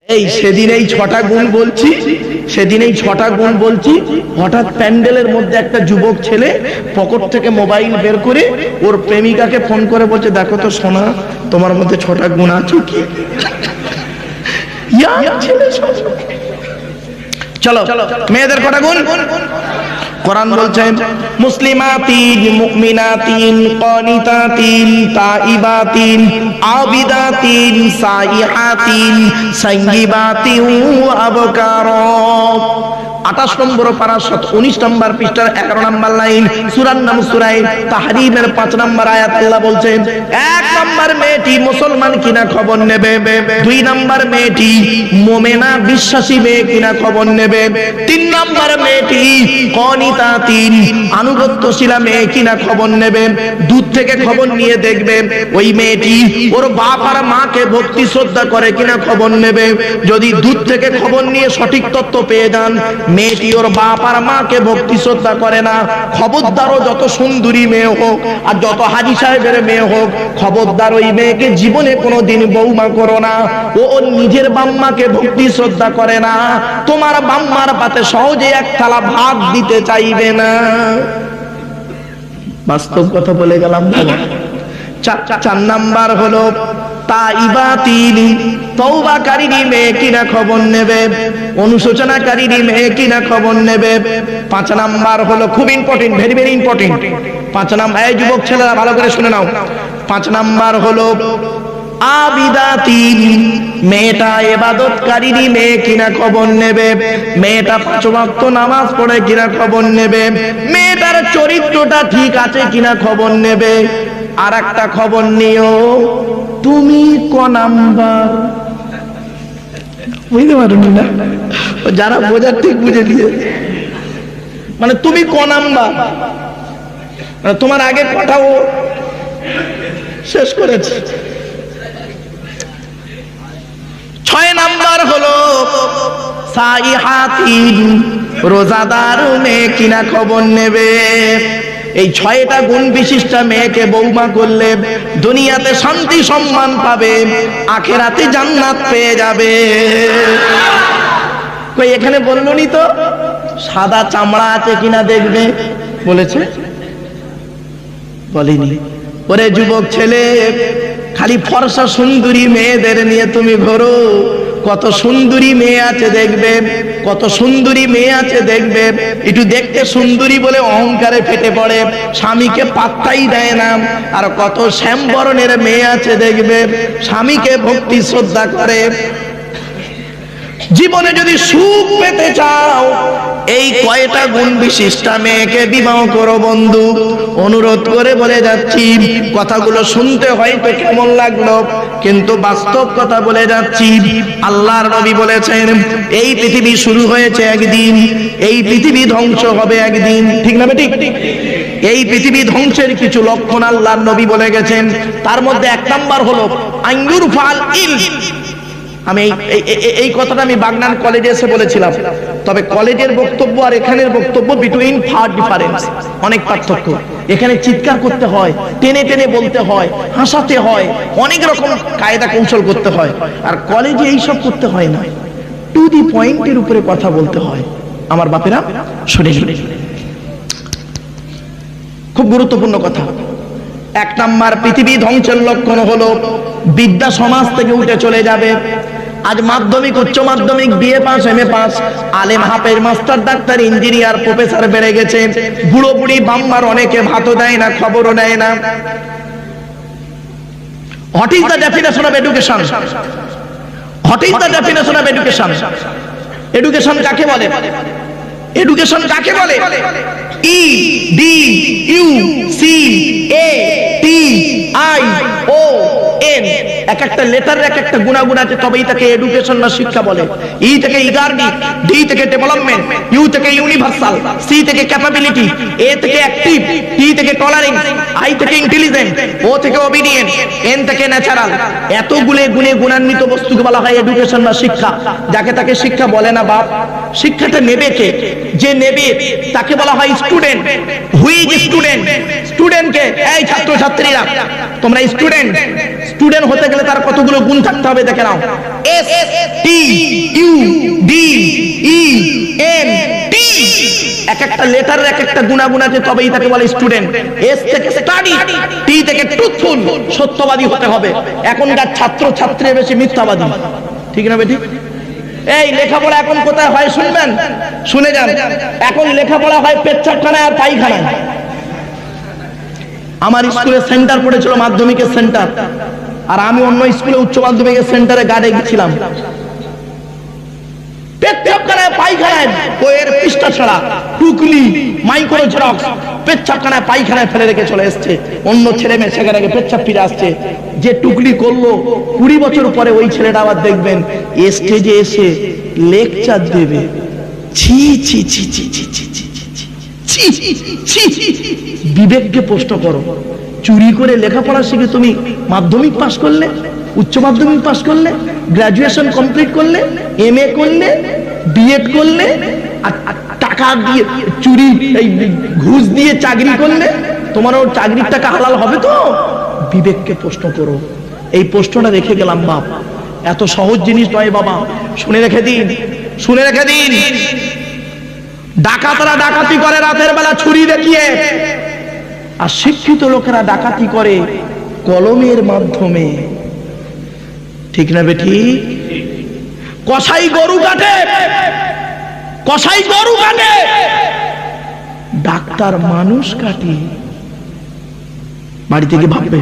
এই সেদিন এই ছটা গুণ বলছি হঠাৎ প্যান্ডেলের মধ্যে একটা যুবক ছেলে পকেট থেকে মোবাইল বের করে ওর প্রেমিকাকে ফোন করে বলছে, দেখো তো সোনা, তোমার মধ্যে ছটা গুণ আছে কি? চলো মেয়েদের কটা গুণ? কোরআন বলছেন মুসলিমাতিন মুমিনাতিন কানিতাতিন তাইবাতিন আবিদাতিন সাইহাতিন সাইয়্যিবাতিন আবকারা। 28 নম্বর পারা 19 নম্বর পৃষ্ঠার 11 নম্বর লাইন, সূরার নাম সূরা তাহরিমের 5 নম্বর আয়াত। আল্লাহ বলছেন 1 নম্বর মেয়েটি মুসলমান কিনা খবর নেবে, 2 নম্বর মেয়েটি মুমিনা বিশ্বাসী মেয়ে কিনা খবর নেবে, 3 নম্বর মেয়েটি কানিতাতিন আনুগত্যশীলা মেয়ে কিনা খবর নেবে। দূর থেকে খবর নিয়ে দেখবে ওই মেয়েটি ওর বাপ আর মাকে ভক্তি শ্রদ্ধা করে কিনা খবর নেবে। যদি দূর থেকে খবর নিয়ে সঠিক তথ্য পেয়ে যান মেয়েটি ওর বাপ আর মাকে ভক্তি শ্রদ্ধা করে না, খবরদার ও যত সুন্দরী মেয়ে হোক আর যত হাজী সাহেবের মেয়ে হোক, খবরদার ওই মেয়েকে জীবনে কোনোদিন বৌমা করো না। ও ওর নিজের বাম্মাকে ভক্তি শ্রদ্ধা করে না, তোমার বাম্মার পাতে সহজে এক থালা ভাত দিতে চাইবে না। বাস্তব কথা বলে গেলাম বাবা। 4 নাম্বার হলো তাইবাতিন তওবাকারী মেয়ে কিনা খবর নেবে, অনুশোচনাকারী মেয়ে কিনা খবর নেবে। 5 নাম্বার হলো খুব important, very very important. 5 number, এই যুবক ছেলেরা ভালো করে শুনে নাও, 5 নাম্বার হলো আবিদাতিন মেয়েটা ইবাদতকারী মেয়ে কিনা খবর নেবে, মেয়েটা 5 ওয়াক্ত নামাজ পড়ে কিনা খবর নেবে, মেয়েটার চরিত্রটা ঠিক আছে কিনা খবর নেবে। আর একটা খবর নিও, তুমি ক নাম্বার? বুঝতে পারোনি না? যারা বোঝার ঠিক বুঝে দিয়ে, মানে তুমি ক নাম্বার, তোমার আগে কথাও শেষ করেছে। 6 নাম্বার হলো সাইহাতিন রোজাদার মেয়ে কিনা খবর নেবে। এই 6টা গুণ বিশিষ্ট মেয়েকে বৌমা করলে দুনিয়াতে শান্তি সম্মান পাবে, আখিরাতে জান্নাত পেয়ে যাবে। কই এখানে বললনি তো সাদা চামড়া আছে কিনা দেখবে, বলেছে? বলিনি। ওরে যুবক ছেলে, খালি ফর্সা সুন্দরী মেয়েদের নিয়ে তুমি ঘোরো, কত সুন্দরী মেয়ে আছে দেখবে, কত সুন্দরী মেয়ে আছে দেখবে, একটু দেখতে সুন্দরী বলে অহংকারে ফেটে পড়ে, স্বামীকে পাত্তাই দেয় না। আর কত শ্যামবরণের মেয়ে আছে দেখবে, স্বামীকে ভক্তি শ্রদ্ধা করে। জীবনে যদি সুখ পেতে চাও, এই কয়টা গুণ বিশিষ্ট মেয়েকে বিবাহ করো বন্ধু। অনুরোধ করে বলে যাচ্ছি, কথাগুলো শুনতে হয়তো কেমন লাগলো, কিন্তু বাস্তব কথা বলে যাচ্ছি। আল্লাহর নবী বলেছেন এই পৃথিবী শুরু হয়েছে একদিন, এই পৃথিবী ধ্বংস হবে একদিন, ঠিক না ঠিক? এই পৃথিবী ধ্বংসের কিছু লক্ষণ আল্লাহর নবী বলে গেছেন। তার মধ্যে 1 নাম্বার হলো আইয়ুর ফাল ইল। আমি এই কথাটা আমি বাগনান কলেজে এসে বলেছিলাম, তবে কলেজের বক্তব্য আর এখানের বক্তব্য বিটুইন ফার ডিফারেন্স, অনেক পার্থক্য। এখানে চিৎকার করতে হয়, টেনে টেনে বলতে হয়, হাসাতে হয়, অনেক রকম কায়দা কৌশল করতে হয়। আর কলেজে এইসব করতে হয় না, টু দি পয়েন্টের উপরে কথা বলতে হয়। আমার বাপেরা শুনে শুনে, খুব গুরুত্বপূর্ণ কথা। 1 নাম্বার পৃথিবী ধ্বংসের লক্ষণ হলো বিদ্যা সমাজ থেকে উঠে চলে যাবে। আজ মাধ্যমিক, উচ্চ মাধ্যমিক, বিএ পাস, এমএ পাস, আলেম, হাফেজ, মাস্টার, ডাক্তার, ইঞ্জিনিয়ার, প্রফেসর বেড়ে গেছে। বুড়ো বুড়ি বাম্মার অনেকে ভাতও দেয় না, খবরও নেয় না। What is the definition of education? What is the definition of education? Education কাকে বলে? এডুকেশন কাকে বলে? E D U C A T I O N, এক একটা লেটারের এক একটা গুণাগুণ আছে, তবেই তাকে এডুকেশন বা শিক্ষা বলে। ই থেকে ইগারডি, ডি থেকে ডেভেলপমেন্ট, ইউ থেকে ইউনিভার্সাল, সি থেকে ক্যাপাবিলিটি, এ থেকে অ্যাক্টিভ, টি থেকে টলারেন্স, আই থেকে ইন্টেলিজেন্ট, ও থেকে ওবিডিয়েন্ট, এন থেকে ন্যাচারাল। এতগুলো গুণে গুণান্বিত বস্তুকে বলা হয় এডুকেশন বা শিক্ষা। যাকে তাকে শিক্ষা বলে না বাপ। শিক্ষাটা নেবে কে? যে নেবে তাকে বলা হয় স্টুডেন্ট। Who's student? স্টুডেন্টকে, এই ছাত্র ছাত্রীরা তোমরা স্টুডেন্ট। স্টুডেন্ট হতে গেলে তার কতগুলো গুণ থাকতে হবে দেখে নাও। এস টি এক একটা লেটারের এক একটা গুণাগুণ আছে, তবেই তাকে বলে স্টুডেন্ট। এস থেকে স্টাডি, টি থেকে ট্রুথফুল, সত্যবাদী হতে হবে। এখনকার ছাত্র ছাত্রী বেশি মিথ্যাবাদী, ঠিক না বেটি? এই লেখাপড়া এখন কোথায় হয় শুনবেন, শুনে যান। এখন লেখাপড়া হয় পেচ্ছাপখানায় আর পায়খানায়। আমার স্কুলে সেন্টার পড়েছিল, মাধ্যমিকের সেন্টার, আর আমি অন্য স্কুলে উচ্চ মাধ্যমিকের সেন্টারে গার্ডে গেছিলাম। পেচ্ছাপখানায় পায়খানায় বইয়ের পৃষ্ঠা ছাড়া টুকলি মাইক্রো জেরক্স পেচ্ছাপখানায় পায়খানায় ফেলে রেখে চলে এসছে। অন্য ছেলে মেয়ে সেখানে পেচ্ছাপ ফিরে আসছে। যে টুকলি করলো 20 বছর পরে ওই ছেলেটা আবার দেখবেন স্টেজে এসে লেকচার দেবে। ছি ছি ছি ছি ছি ছি ছি ছি। বিবেককে প্রশ্ন করো। চুরি করে লেখাপড়া শিখে তুমি মাধ্যমিক পাস করলে, উচ্চ মাধ্যমিক পাস করলে, গ্রাজুয়েশন কমপ্লিট করলে, এমএ করলে, বিএড করলে, আর টাকা দিয়ে চুরি এই ঘুষ দিয়ে চাকরি করলে, তোমারও চাকরির টাকা হালাল হবে তো? বিবেককে প্রশ্ন করো। এই প্রশ্নটা রেখে গেলাম বাপ, এত সহজ জিনিস নয় বাবা, শুনে রেখে দিন, শুনে রেখে দিন। ডাকাতরা ডাকাতি করে রাতের বেলা ছুরি দেখিয়ে, আর শিক্ষিত লোকেরা ডাকাতি করে কলমের মাধ্যমে, ঠিক না বেটি? কসাই গরু কাটে, কসাই গরু কাটে, ডাক্তার মানুষ কাটে। বাড়ি থেকে ভাববে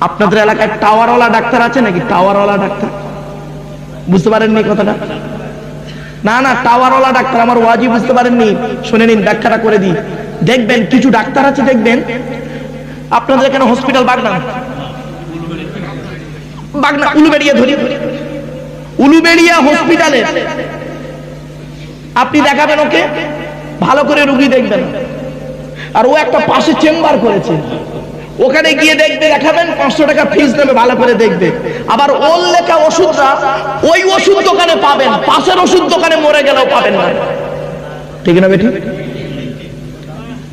আপনাদের এলাকায় টাওয়ারওয়ালা ডাক্তার আছে নাকি? টাওয়ারওয়ালা ডাক্তার বুঝতে পারেননি কথাটা? না না, টাওয়ারওয়ালা ডাক্তার, আমার ওয়াজি বুঝতে পারেননি, শুনে নিন, ব্যাখ্যাটা করে দিই। দেখবেন কিছু ডাক্তার আছে, দেখবেন আপনাদের এখানে হসপিটাল বাগনা বাগনা উলুবেড়িয়া ধরি, উলুবেড়িয়া হসপিটালে আপনি দেখাবেন ওকে, ভালো করে রুগী দেখবেন। আর ও একটা পাশে চেম্বার করেছে, ওখানে গিয়ে দেখবে, দেখাবেন, 500 টাকা ফিস নেবে, ভালো করে দেখবে। আবার ওর লেখা ওষুধটা ওই ওষুধ দোকানে পাবেন, পাশের ওষুধ দোকানে মরে গেলেও পাবেন না, ঠিক না বেটি?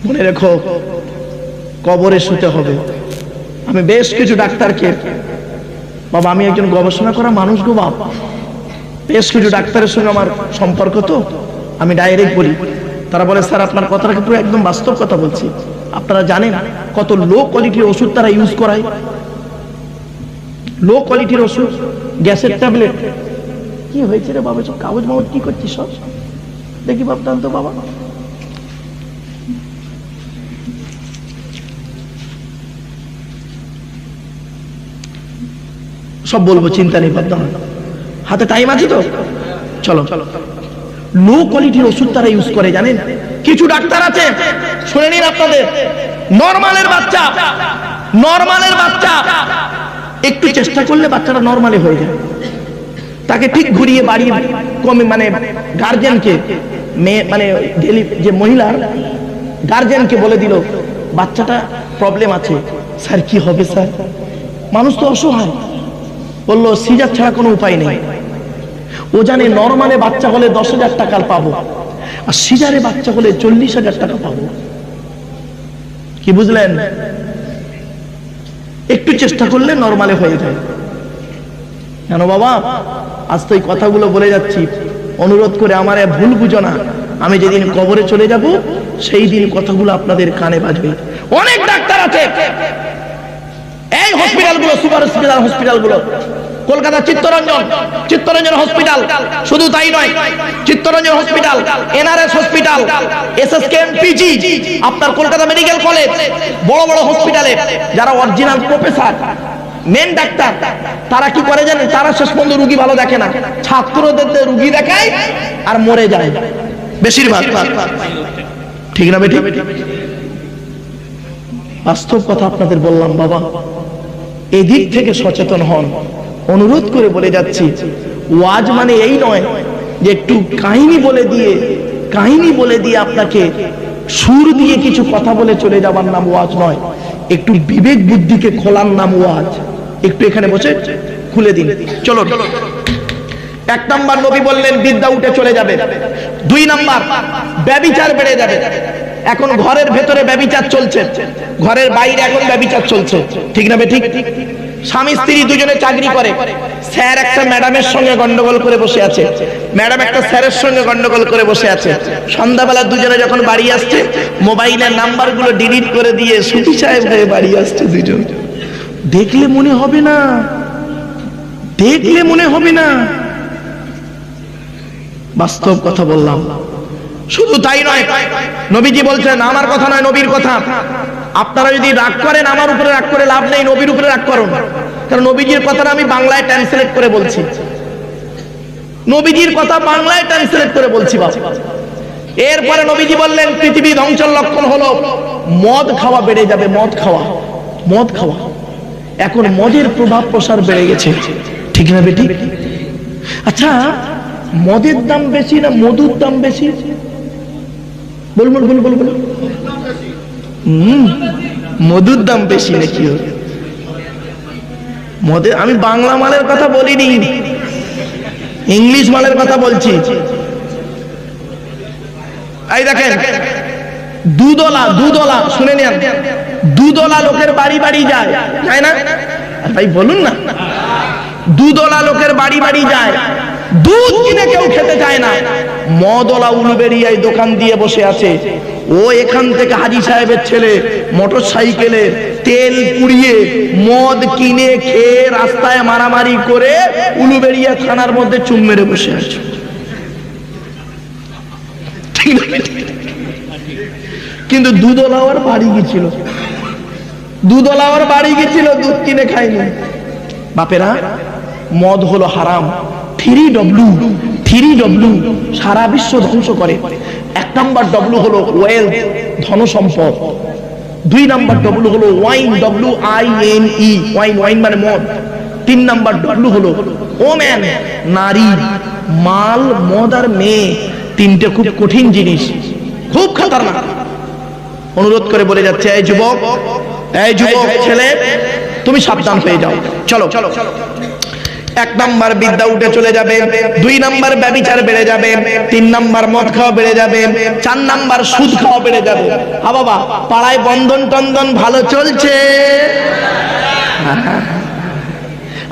মনে রেখো, কবরে শুতে হবে। আমি বেশ কিছু ডাক্তারকে, বাবা আমি একজন গবেষণা করা মানুষ গো বাপ, বেশ কিছু ডাক্তারের সঙ্গে আমার সম্পর্ক, তো আমি ডাইরেক্ট বলি, তারা বলে স্যার আপনার কথাটা পুরো একদম বাস্তব কথা বলছি। আপনারা জানেন কত লো কোয়ালিটির ওষুধ তারা ইউজ করায়? লো কোয়ালিটির ওষুধ, গ্যাসের ট্যাবলেট। কি হয়েছে রে বাবা, সব কাগজ মাগজ কি করছিস সব? দেখি ভাবতাম তো বাবা, সব বলবো, চিন্তা নেই, ভাবতাম হাতে টাইম আছে তো, চলো। লো কোয়ালিটির ওষুধ তারা ইউজ করে, জানেন? কিছু ডাক্তার আছে, শুনে নিন আপনাদের, নরমালের বাচ্চা, নরমালের বাচ্চা একটু চেষ্টা করলে বাচ্চাটা নরমালি হয়ে যায়। তাকে ঠিক ঘুরিয়ে বাড়িয়ে কমে, মানে গার্জেনকে, মেয়ে মানে যে মহিলা গার্জেনকে বলে দিল বাচ্চাটা প্রবলেম আছে। স্যার কি হবে স্যার? মানুষ তো অসহায়, বললো সিজার ছাড়া কোনো উপায় নেই। ও জানে নরমালে বাচ্চা হলে 10,000 টাকা পাবো, আর সিজারে বাচ্চা হলে 40,000 টাকা পাবো। কি বুঝলেন? একটু চেষ্টা করলে নরমালে হয়ে যায়। কেন বাবা, আজ তো এই কথাগুলো বলে যাচ্ছি, অনুরোধ করে আমার ভুল বুঝো না। আমি যেদিন কবরে চলে যাব সেই দিন কথাগুলো আপনাদের কানে বাজবে। অনেক ডাক্তার আছে এই হসপিটালগুলো, সুপার হসপিটাল হসপিটালগুলো, কলকাতা চিত্তরঞ্জন হসপিটাল, শুধু তাই নয়, চিত্তরঞ্জন হসপিটাল, এনআরএস হসপিটাল, এসএসকেএমপিজি, আপনার কলকাতা মেডিকেল কলেজ, বড় বড় হসপিটালে যারা অরিজিনাল প্রফেসর, মেন ডাক্তার, তারা কি করে জানেন? তারা শেষ পর্যন্ত রুগী ভালো দেখে না, ছাত্রদের রুগী দেখায় আর মরে যায় বেশিরভাগ, ঠিক না বেটি? বাস্তব কথা আপনাদের বললাম বাবা, এই দিক থেকে সচেতন হন। অনুরোধ করে বলে যাচ্ছি, ওয়াজ মানে এই নয় যে একটু কাহিনী বলে দিয়ে আপনাকে সুর দিয়ে কিছু কথা বলে চলে যাবার নাম ওয়াজ নয়। একটু বিবেক বুদ্ধিকে খোলার নাম ওয়াজ। একটু এখানে বসে খুলে দিন, চলো। 1 নাম্বার, নবী বললেন বিদ্যা উঠে চলে যাবে। 2 নাম্বার, ব্যভিচার বেড়ে যাবে। এখন ঘরের ভেতরে ব্যভিচার চলছে, ঘরের বাইরে এখন ব্যভিচার চলছে, ঠিক না বেঠিক? স্বামী স্ত্রী দুজনে চাকরি করে, স্যার একটা ম্যাডামের সঙ্গে গন্ডগোল করে বসে আছে, ম্যাডাম একটা স্যারের সঙ্গে গন্ডগোল করে বসে আছে। সন্ধ্যাবেলা দুজনে যখন বাড়ি আসছে, মোবাইলের নাম্বারগুলো ডিলিট করে দিয়ে সুফি সাহেব হয়ে বাড়ি আসছে দুজন। দেখলে মনে হবে না, দেখলে মনে হবে না, বাস্তব কথা বললাম। শুধু তাই নয়, নবীজি বলছেন, আমার কথা নয় নবীর কথা, আপনারা যদি রাগ করেন আমার উপরে রাগ করে লাভ নেই, নবীর উপরে রাগ করুন। কারণ নবীজির কথাটা আমি বাংলায় ট্রান্সলেট করে বলছি, নবীজির কথা বাংলায় ট্রান্সলেট করে বলছি বাবা। এরপরে নবীজি বললেন, পৃথিবী ধ্বংসের লক্ষণ হলো মদ খাওয়া বেড়ে যাবে, মদ খাওয়া, মদ খাওয়া। এখন মদের প্রভাব প্রসার বেড়ে গেছে, ঠিক না বেটি? আচ্ছা, মদের দাম বেশি না মধুর দাম বেশি? বলুন বলুন বলুন বলুন। মধুর দাম বেশি নাকি? মদের, আমি বাংলা মালের কথা বলিনি, ইংলিশ মালের কথা বলছি। এই দেখেন, দুধওয়ালা, দুধওয়ালা শুনে নেন, দুধওয়ালা লোকের বাড়ি বাড়ি যায়, যায় না ভাই? বলুন না। দুধওয়ালা লোকের বাড়ি বাড়ি যায়, দুধ কিনে কেউ খেতে চায় না। মদওয়ালা উলুবেড়িয়ায় দোকান দিয়ে বসে আছে, ও এখান থেকে হাজী সাহেবের ছেলে মোটর সাইকেলে তেল পুড়িয়ে মদ কিনে খেয়ে রাস্তায় মারামারি করে উলুবেড়িয়া থানার মধ্যে চুম মেরে বসে আছে। কিন্তু দুধওয়ালার বাড়ি গেছিল, দুধওয়ালার বাড়ি গেছিল, দুধ কিনে খায়নি। বাপেরা, মদ হলো হারাম। 3W সারা বিশ্ব ধ্বংস করে। 1 নাম্বার ডব্লু হলো ওয়েলথ, ধনসম্পদ। 2 নাম্বার ডব্লু হলো ওয়াইন, WINE, ওয়াইন, ওয়াইন মানে মদ। 3 নাম্বার ডব্লু হলো ওম্যান, নারী। মাল, মদ আর মেয়ে, তিনটে খুব কঠিন জিনিস, খুব খতরনাক। অনুরোধ করে বলে যাচ্ছে, এই যুবক, এই যুবক ছেলে, তুমি সাবধান হয়ে যাও। চলো চলো। 1 নাম্বার বিদ্যা উঠে চলে যাবে, 2 নাম্বার ব্যভিচার বেড়ে যাবে, 3 নাম্বার মদ খাওয়া বেড়ে যাবে, 4 নাম্বার সুদ খাওয়া বেড়ে যাবে। হ্যাঁ বাবা, পাড়ায় বন্ধন টন্ধন ভালো চলছে?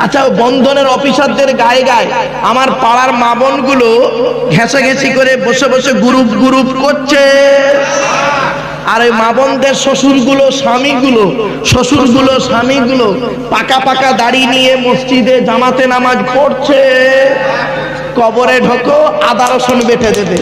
আচ্ছা, বন্ধনের অফিসারদের গায়ে গায়ে আমার পাড়ার মা বোনগুলো ঘেঁষাঘেঁষি করে বসে বসে গ্রুপ গ্রুপ করছে। আর ওই মা বোনদের শ্বশুরগুলো স্বামীগুলো পাকা পাকা দাড়ি নিয়ে মসজিদে জামাতে নামাজ পড়ছে। কবরে ঢোকো, আদা রসুন বেটে দেবে।